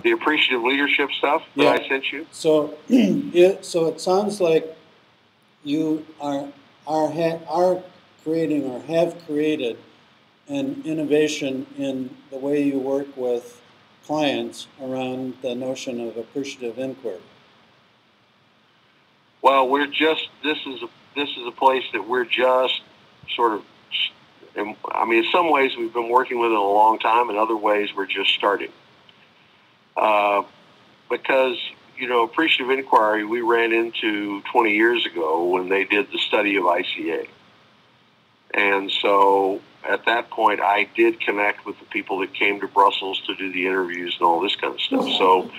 The appreciative leadership stuff that I sent you? So, so it sounds like you are creating or have created an innovation in the way you work with clients around the notion of appreciative inquiry. Well, this is a place that we're just sort of, I mean, in some ways we've been working with it a long time, in other ways we're just starting. Because, you know, appreciative inquiry we ran into 20 years ago when they did the study of ICA. And so at that point, I did connect with the people that came to Brussels to do the interviews and all this kind of stuff. So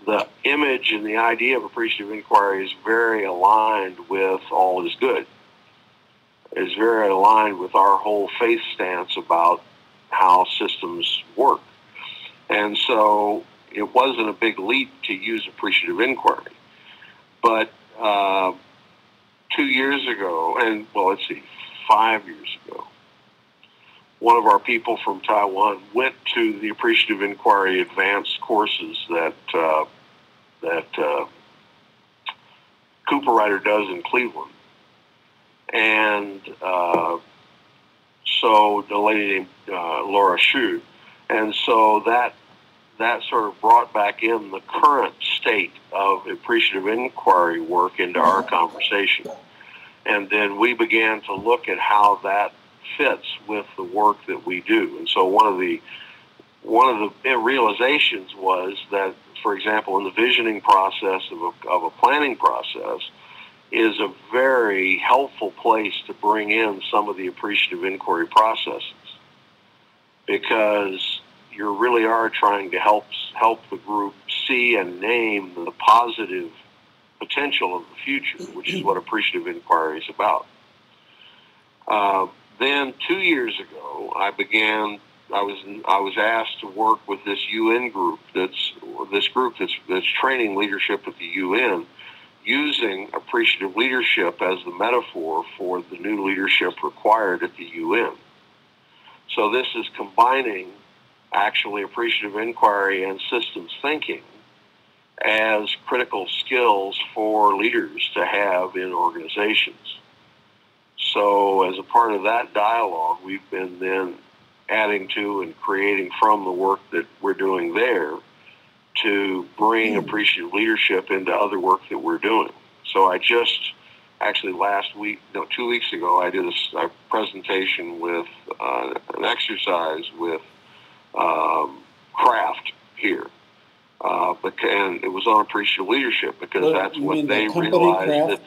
the image and the idea of appreciative inquiry is very aligned with all is good. It's very aligned with our whole faith stance about how systems work. And so it wasn't a big leap to use appreciative inquiry. But 2 years ago, and well, let's see, 5 years ago, one of our people from Taiwan went to the appreciative inquiry advanced courses that Cooper Ryder does in Cleveland. And so the lady named Laura Shu. And so that sort of brought back in the current state of appreciative inquiry work into our conversation. And then we began to look at how that fits with the work that we do. And so one of the realizations was that, for example, in the visioning process of a planning process is a very helpful place to bring in some of the appreciative inquiry processes, because you really are trying to help the group see and name the positive potential of the future, which is what appreciative inquiry is about. Then 2 years ago, I was asked to work with this UN group that's training leadership at the UN, using appreciative leadership as the metaphor for the new leadership required at the UN. So this is combining actually appreciative inquiry and systems thinking as critical skills for leaders to have in organizations. So as a part of that dialogue, we've been then adding to and creating from the work that we're doing there to bring appreciative leadership into other work that we're doing. So I just, actually 2 weeks ago, I did a presentation with an exercise with Kraft here. And it was on appreciative leadership, because that's what they realized that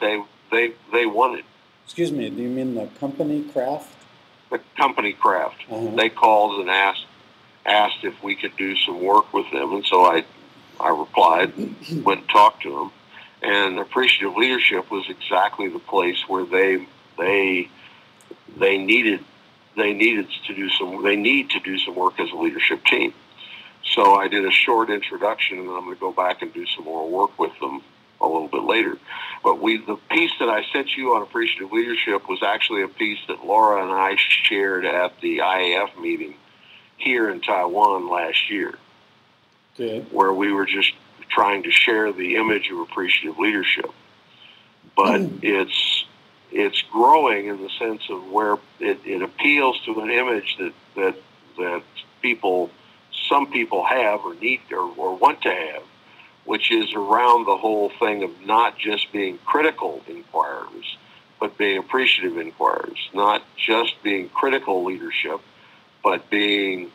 they wanted. Excuse me, do you mean the company Kraft? The company Kraft. They called and asked if we could do some work with them, and so I replied, went and talked to them, and appreciative leadership was exactly the place where they need to do some work as a leadership team. So I did a short introduction, and then I'm going to go back and do some more work with them a little bit later. But the piece that I sent you on appreciative leadership was actually a piece that Laura and I shared at the IAF meeting here in Taiwan last year, where we were just trying to share the image of appreciative leadership. But it's growing in the sense of where it appeals to an image that some people have or need or want to have, which is around the whole thing of not just being critical inquirers, but being appreciative inquirers, not just being critical leadership, but being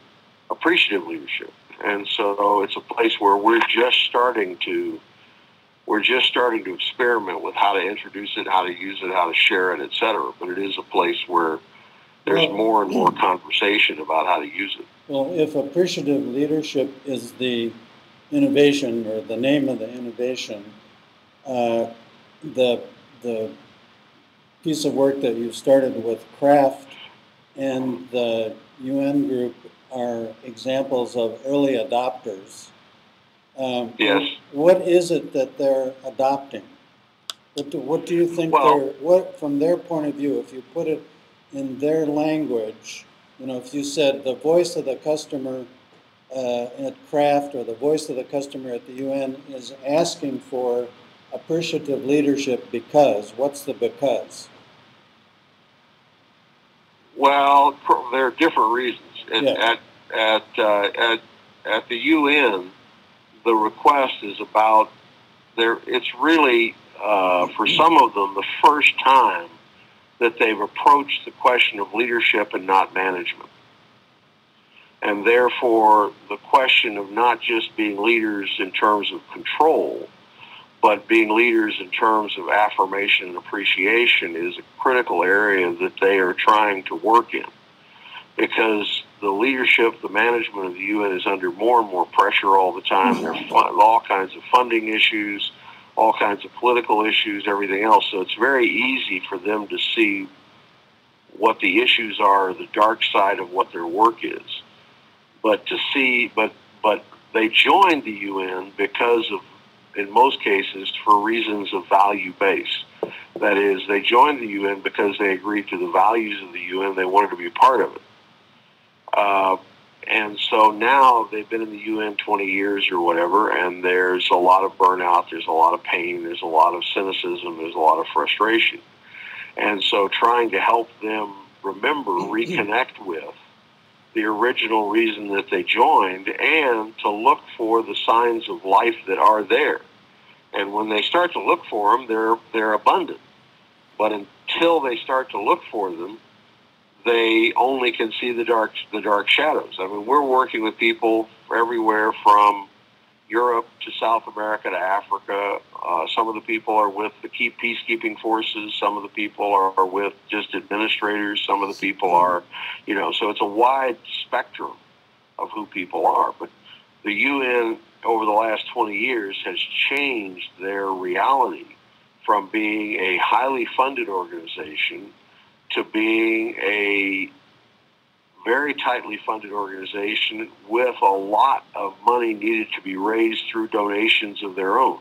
appreciative leadership. And so it's a place where we're just starting to experiment with how to introduce it, how to use it, how to share it, etc. But it is a place where there's more and more conversation about how to use it. Well, if appreciative leadership is the innovation, or the name of the innovation, the piece of work that you've started with Kraft and the UN group are examples of early adopters. Yes. What is it that they're adopting? What do you think from their point of view, if you put it in their language, if you said the voice of the customer at Kraft, or the voice of the customer at the UN, is asking for appreciative leadership because. What's the because? Well, there are different reasons. Yeah. At the UN, the request is about there. It's really for some of them the first time that they've approached the question of leadership and not management, and therefore the question of not just being leaders in terms of control, but being leaders in terms of affirmation and appreciation is a critical area that they are trying to work in, because the leadership, the management of the UN is under more and more pressure all the time. There are all kinds of funding issues, all kinds of political issues, everything else. So it's very easy for them to see what the issues are, the dark side of what their work is. But they joined the UN because of, in most cases, for reasons of value base. That is, they joined the UN because they agreed to the values of the UN. They wanted to be a part of it. And so now they've been in the UN 20 years or whatever, and there's a lot of burnout, there's a lot of pain, there's a lot of cynicism, there's a lot of frustration. And so trying to help them remember, reconnect with the original reason that they joined, and to look for the signs of life that are there. And when they start to look for them, they're abundant. But until they start to look for them, they only can see the dark shadows. I mean, we're working with people everywhere from Europe to South America to Africa. Some of the people are with the key peacekeeping forces. Some of the people are with just administrators. Some of the people are, so it's a wide spectrum of who people are. But the UN over the last 20 years has changed their reality from being a highly funded organization to being a very tightly funded organization with a lot of money needed to be raised through donations of their own.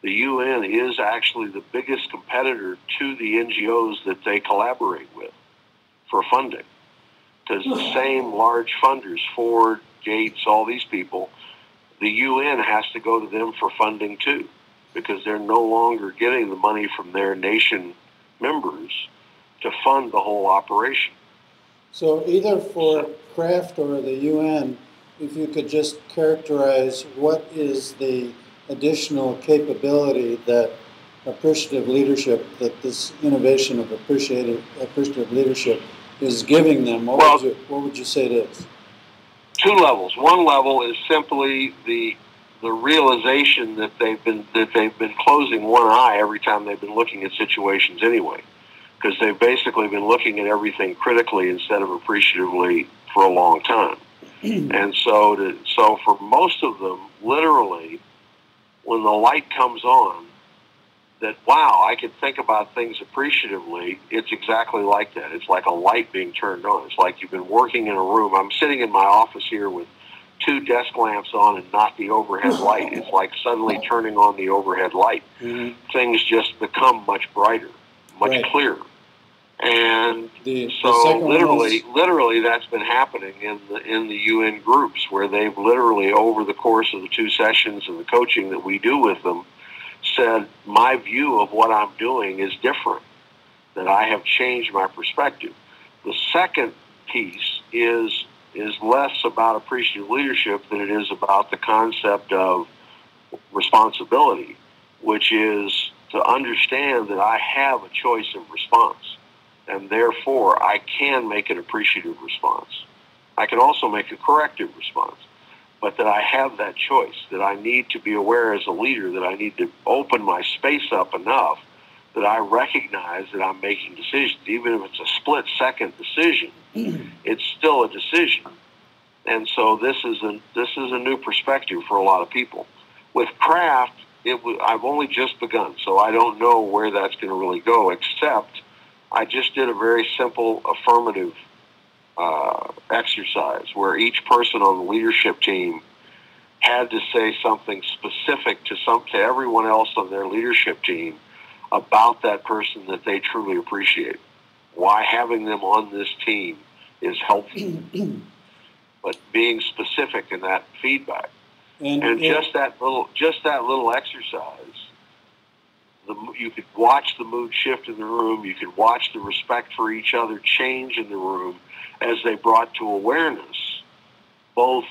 The UN is actually the biggest competitor to the NGOs that they collaborate with for funding, because the same large funders, Ford, Gates, all these people, the UN has to go to them for funding too, because they're no longer getting the money from their nation members to fund the whole operation. So either for Kraft or the UN, if you could just characterize what is the additional capability that appreciative leadership, that this innovation of appreciative leadership is giving them, what would you say it is? Two levels. One level is simply the realization that they've been closing one eye every time they've been looking at situations anyway, because they've basically been looking at everything critically instead of appreciatively for a long time. And so for most of them, literally, when the light comes on, that, wow, I can think about things appreciatively, it's exactly like that. It's like a light being turned on. It's like you've been working in a room. I'm sitting in my office here with 2 desk lamps on and not the overhead light. It's like suddenly turning on the overhead light. Mm-hmm. Things just become much brighter, much clearer. And so literally that's been happening in the UN groups, where they've literally, over the course of the 2 sessions and the coaching that we do with them, said, my view of what I'm doing is different, that I have changed my perspective. The second piece is less about appreciative leadership than it is about the concept of responsibility, which is to understand that I have a choice of response, and therefore I can make an appreciative response. I can also make a corrective response, but that I have that choice, that I need to be aware as a leader, that I need to open my space up enough that I recognize that I'm making decisions. Even if it's a split-second decision, it's still a decision. And so this is a new perspective for a lot of people. With Kraft, I've only just begun, so I don't know where that's going to really go, except I just did a very simple affirmative exercise where each person on the leadership team had to say something specific to everyone else on their leadership team about that person that they truly appreciate. Why having them on this team is helpful. but being specific in that feedback. And just that little exercise, you could watch the mood shift in the room. You could watch the respect for each other change in the room as they brought to awareness, both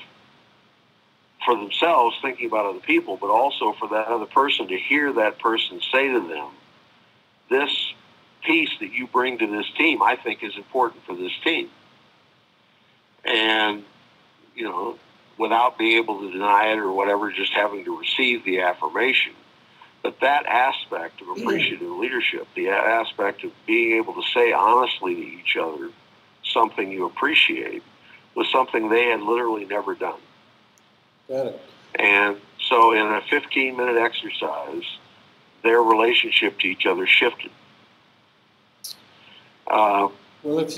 for themselves, thinking about other people, but also for that other person to hear that person say to them, this piece that you bring to this team, I think is important for this team. And, you know, without being able to deny it or whatever, just having to receive the affirmation. But that aspect of appreciative leadership, the aspect of being able to say honestly to each other something you appreciate, was something they had literally never done. Got it. And so in a 15-minute exercise, their relationship to each other shifted. Well, if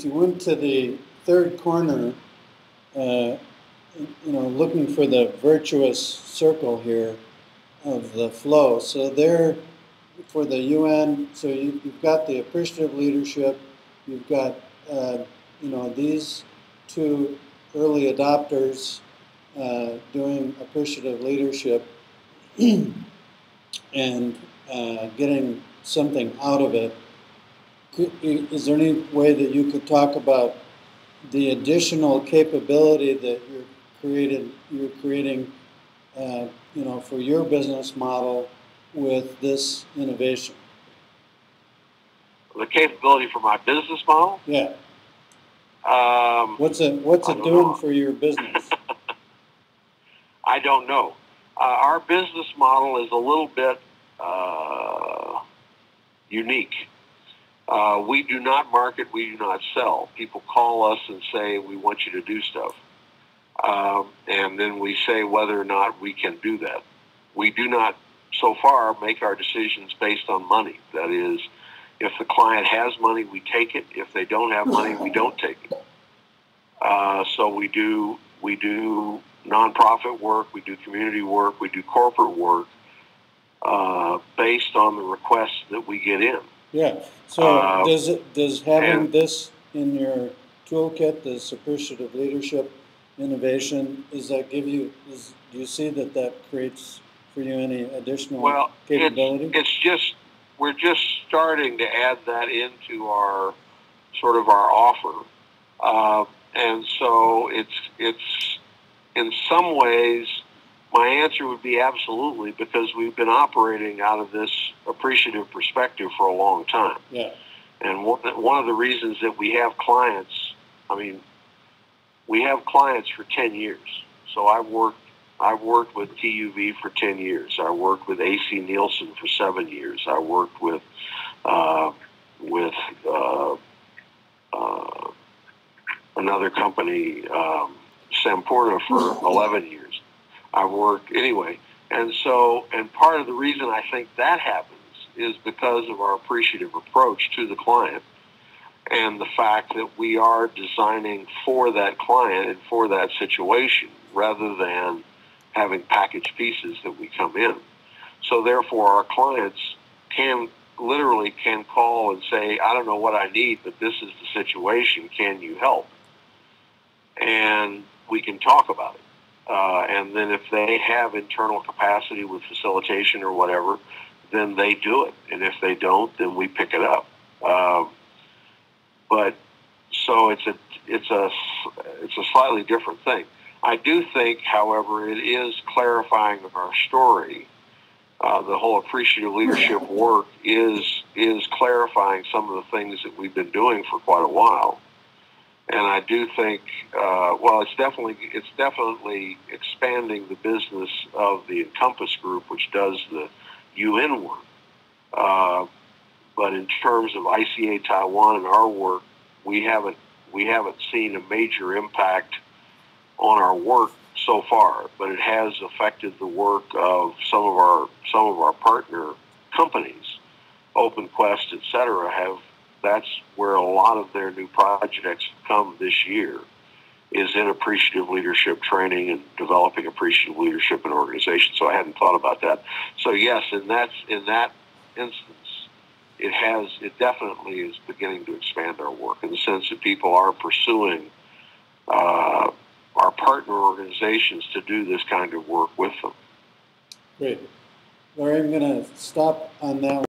you went to the third corner, looking for the virtuous circle here of the flow. So there, for the UN, so you've got the appreciative leadership, you've got, these two early adopters doing appreciative leadership and getting something out of it. Is there any way that you could talk about the additional capability that you're creating, for your business model with this innovation? The capability for my business model? Yeah. What's it doing for your business? I don't know. Our business model is a little bit unique. We do not market, we do not sell. People call us and say, we want you to do stuff. And then we say whether or not we can do that. We do not, so far, make our decisions based on money. That is, if the client has money, we take it. If they don't have money, we don't take it. So we do nonprofit work, we do community work, we do corporate work based on the requests that we get in. Yeah. So does having this in your toolkit, this appreciative leadership innovation, do you see that creates for you any additional capability? We're just starting to add that into our offer. And so it's in some ways, my answer would be absolutely, because we've been operating out of this appreciative perspective for a long time. Yeah. And one of the reasons that we have clients, we have clients for 10 years. So I've worked with TUV for 10 years. I worked with AC Nielsen for 7 years. I worked with another company, Samporta, for 11 years. I worked anyway. And part of the reason I think that happens is because of our appreciative approach to the client and the fact that we are designing for that client and for that situation rather than having packaged pieces that we come in. So therefore our clients can call and say, I don't know what I need, but this is the situation. Can you help? And we can talk about it. And then if they have internal capacity with facilitation or whatever, then they do it. And if they don't, then we pick it up. But so it's a slightly different thing. I do think, however, it is clarifying our story. The whole appreciative leadership work is clarifying some of the things that we've been doing for quite a while. And I do think, it's definitely expanding the business of the Encompass Group, which does the UN work. But in terms of ICA Taiwan and our work, we haven't seen a major impact on our work so far. But it has affected the work of some of our partner companies, OpenQuest, etc. That's where a lot of their new projects come this year, is in appreciative leadership training and developing appreciative leadership in organizations. So I hadn't thought about that. So yes, in that instance, it definitely is beginning to expand our work in the sense that people are pursuing our partner organizations to do this kind of work with them. Great. Larry, I'm going to stop on that.